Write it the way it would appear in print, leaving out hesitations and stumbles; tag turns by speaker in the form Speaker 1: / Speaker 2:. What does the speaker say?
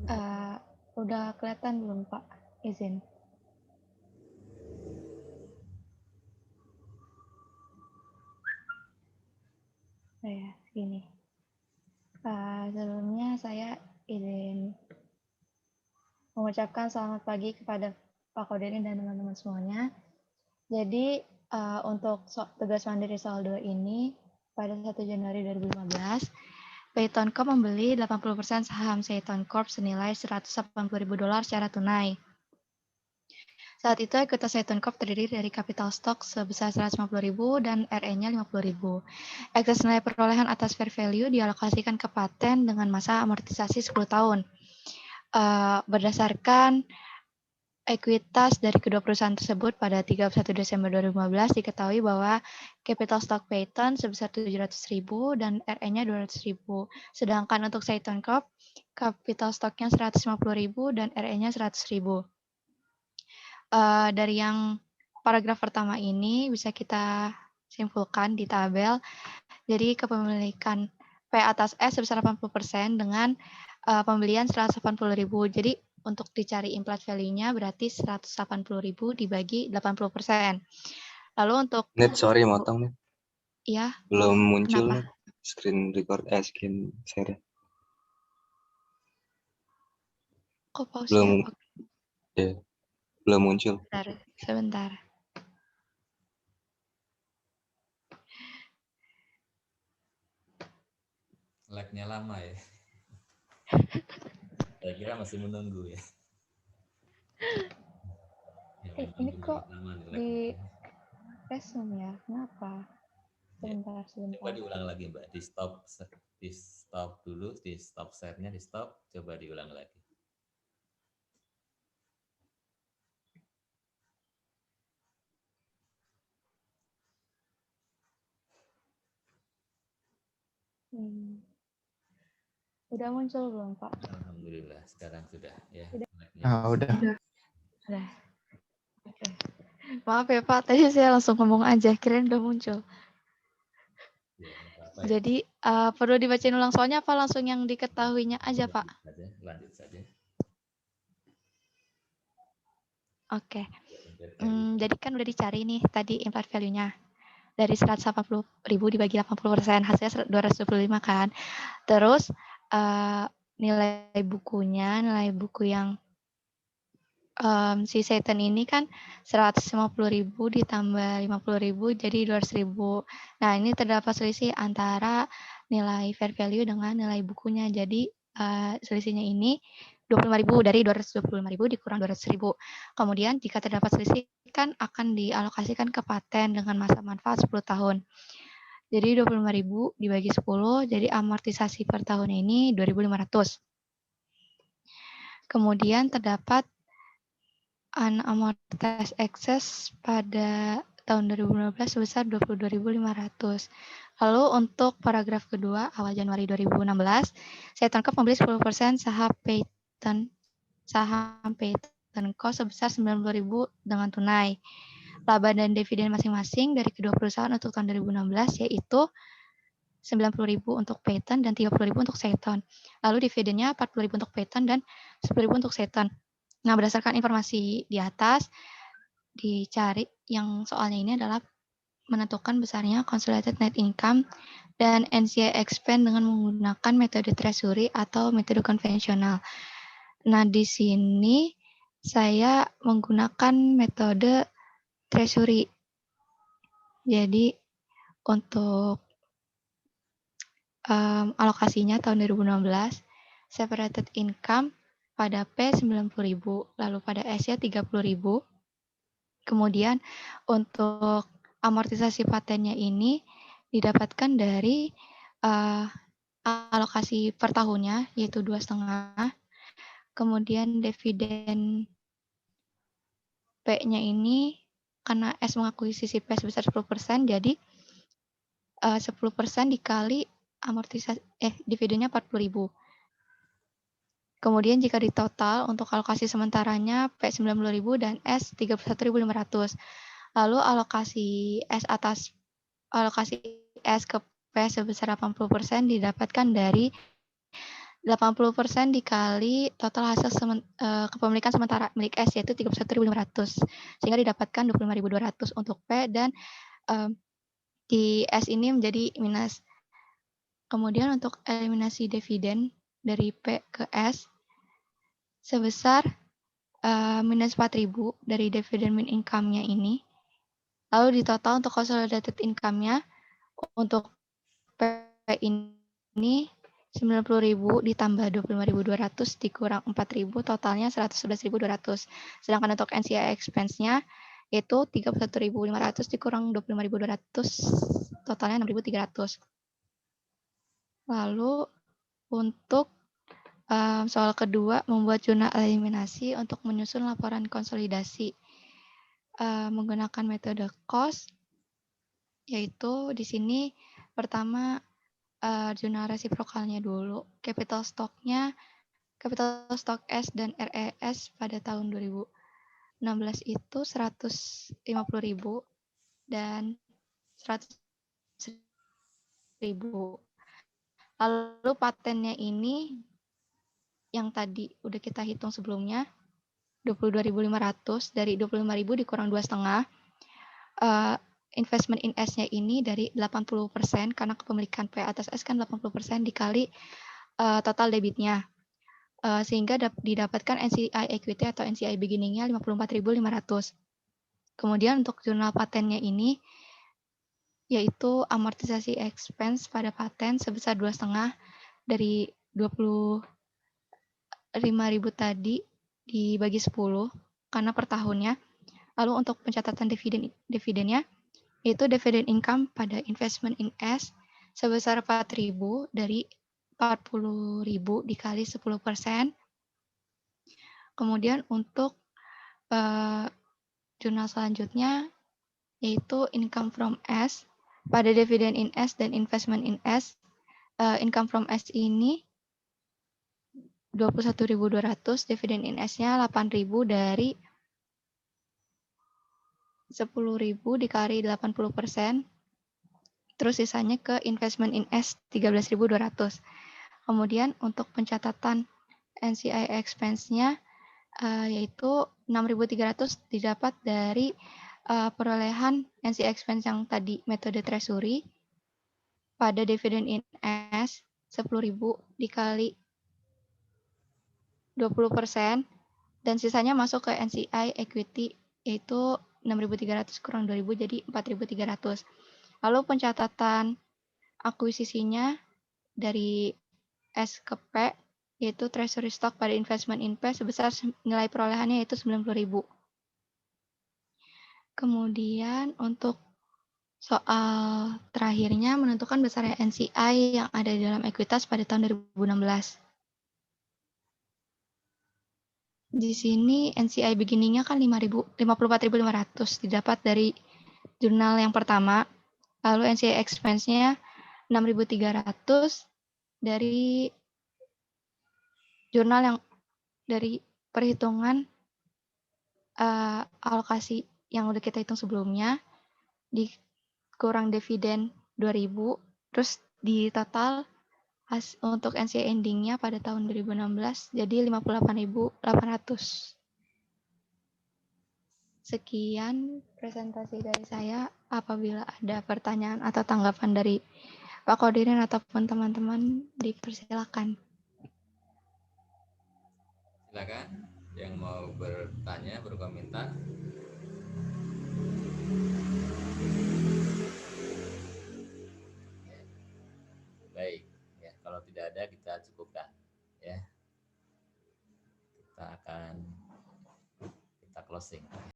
Speaker 1: Eh, udah kelihatan belum Pak? Izin. Saya sini. Sebelumnya saya izin mengucapkan selamat pagi kepada Pak Koderin dan teman-teman semuanya. Jadi untuk tugas mandiri soal 2 ini pada 1 Januari 2015, Peyton Corp membeli 80% saham Peyton Corp senilai $180.000 secara tunai. Saat itu ekuitas Peyton Corp terdiri dari capital stock sebesar 150.000 dan RE-nya 50.000. Ekses nilai perolehan atas fair value dialokasikan ke paten dengan masa amortisasi 10 tahun. Berdasarkan ekuitas dari kedua perusahaan tersebut pada 31 Desember 2015 diketahui bahwa capital stock Peyton sebesar 700.000 dan RE-nya 200.000. Sedangkan untuk Peyton Corp, capital stock-nya 150.000 dan RE-nya 100.000. Dari yang paragraf pertama ini bisa kita simpulkan di tabel. Jadi kepemilikan P atas S sebesar 80% dengan pembelian 180.000. Jadi untuk dicari implied value-nya berarti 180.000 dibagi 80%. Lalu untuk
Speaker 2: sorry motong nih.
Speaker 1: Ya.
Speaker 2: Belum muncul
Speaker 1: Kenapa?
Speaker 2: nih screen share.
Speaker 1: Kok pause
Speaker 2: Belum.
Speaker 1: ya?
Speaker 2: Ya, belum muncul.
Speaker 1: Sebentar.
Speaker 3: Lag-nya lama ya. Saya kira masih menunggu ya.
Speaker 1: Ini kok di resume ya? Kenapa? Sebentar.
Speaker 3: Coba diulang lagi Mbak, di stop dulu, di stop share-nya, di stop, coba diulang lagi.
Speaker 1: Udah muncul belum Pak?
Speaker 3: Alhamdulillah, sekarang sudah ya.
Speaker 2: Udah.
Speaker 1: Oke. Maaf ya Pak, tadi saya langsung ngomong aja, kirain udah muncul.
Speaker 3: Ya, apa-apa ya.
Speaker 1: Jadi perlu dibacain ulang soalnya apa langsung yang diketahuinya aja Pak?
Speaker 3: Lanjut saja.
Speaker 1: Oke. Jadi kan udah dicari nih tadi implied value-nya. Dari 180.000 dibagi 80%, hasilnya 225 kan. Terus nilai buku yang si Satan ini kan 150.000 ditambah 50.000 jadi 200.000. Nah, ini terdapat selisih antara nilai fair value dengan nilai bukunya. Jadi selisihnya ini 25.000 dari 225.000 dikurang 200.000. Kemudian jika terdapat selisih kan akan dialokasikan ke paten dengan masa manfaat 10 tahun. Jadi 25.000 dibagi 10, jadi amortisasi per tahun ini 2.500. Kemudian terdapat unamortized excess pada tahun 2015 sebesar 22.500. Lalu untuk paragraf kedua, awal Januari 2016, saya tangkap membeli 10% saham Peyton Co sebesar 90.000 dengan tunai. Laba dan dividen masing-masing dari kedua perusahaan untuk tahun 2016 yaitu 90.000 untuk Peyton dan 30.000 untuk Seyton. Lalu dividennya 40.000 untuk Peyton dan 10.000 untuk Seyton. Nah, berdasarkan informasi di atas, dicari yang soalnya ini adalah menentukan besarnya consolidated net income dan NCI expand dengan menggunakan metode treasury atau metode konvensional. Nah, di sini saya menggunakan metode treasury. Jadi, untuk alokasinya tahun 2016, separated income pada P 90.000, lalu pada S-nya 30.000. Kemudian untuk amortisasi patennya ini didapatkan dari alokasi per tahunnya yaitu 2,5. Kemudian dividen P-nya ini karena S mengakuisisi P sebesar 10%, jadi 10% dikali amortisasi dividennya 40.000. Kemudian jika ditotal untuk alokasi sementaranya P 90.000 dan S 31.500. Lalu alokasi S ke P sebesar 80% didapatkan dari 80% dikali total hasil kepemilikan sementara milik S yaitu 31.500 sehingga didapatkan 25.200 untuk P dan di S ini menjadi minus. Kemudian untuk eliminasi dividen dari P ke S sebesar minus 4.000 dari dividen min income-nya ini. Lalu di total untuk consolidated income-nya untuk P ini 90.000 ditambah 25.200 dikurang 4.000 totalnya 111.200. Sedangkan untuk NCI expense-nya itu 31.500 dikurang 25.200 totalnya 6.300. Lalu untuk soal kedua membuat jurnal eliminasi untuk menyusun laporan konsolidasi menggunakan metode cost, yaitu di sini pertama jurnal resiprokalnya dulu, capital stock-nya, capital stock S dan RES pada tahun 2016 itu 150.000 dan 100.000. Lalu patennya ini yang tadi udah kita hitung sebelumnya 22.500 dari 25.000 dikurang 2,5. Investment in S-nya ini dari 80% karena kepemilikan P atas S kan 80% dikali total debitnya. Sehingga didapatkan NCI equity atau NCI beginning-nya 54.500. Kemudian untuk jurnal patennya ini yaitu amortisasi expense pada paten sebesar 2,5 dari 25.000 tadi dibagi 10 karena per tahunnya. Lalu untuk pencatatan dividennya yaitu dividend income pada investment in S sebesar 4.000 dari 40.000 dikali 10%. Kemudian untuk jurnal selanjutnya yaitu income from S pada dividend in S dan investment in S. Income from S ini 21.200, dividend in S-nya 8.000 dari 10.000 dikali 80%. Terus sisanya ke investment in S 13.200. Kemudian untuk pencatatan NCI expense-nya yaitu 6.300 didapat dari perolehan NCI expense yang tadi metode treasury pada dividend in S 10.000 dikali 20% dan sisanya masuk ke NCI equity yaitu 6.300 kurang 2.000 jadi 4.300. Lalu pencatatan akuisisinya dari S ke P yaitu treasury stock pada investment in P sebesar nilai perolehannya yaitu 90.000. Kemudian untuk soal terakhirnya menentukan besarnya NCI yang ada di dalam ekuitas pada tahun 2016. Di sini NCI beginning-nya kan 54.500 didapat dari jurnal yang pertama. Lalu NCI expense-nya 6.300 dari jurnal yang dari perhitungan alokasi yang udah kita hitung sebelumnya dikurang dividen 2.000 terus di total untuk NCI ending-nya pada tahun 2016 jadi 58.800. Sekian presentasi dari saya. Apabila ada pertanyaan atau tanggapan dari Pak Kodirin ataupun teman-teman dipersilakan.
Speaker 3: Silakan yang mau bertanya, berkomentar. Baik, ya kalau tidak ada kita cukupkan, ya. Kita closing.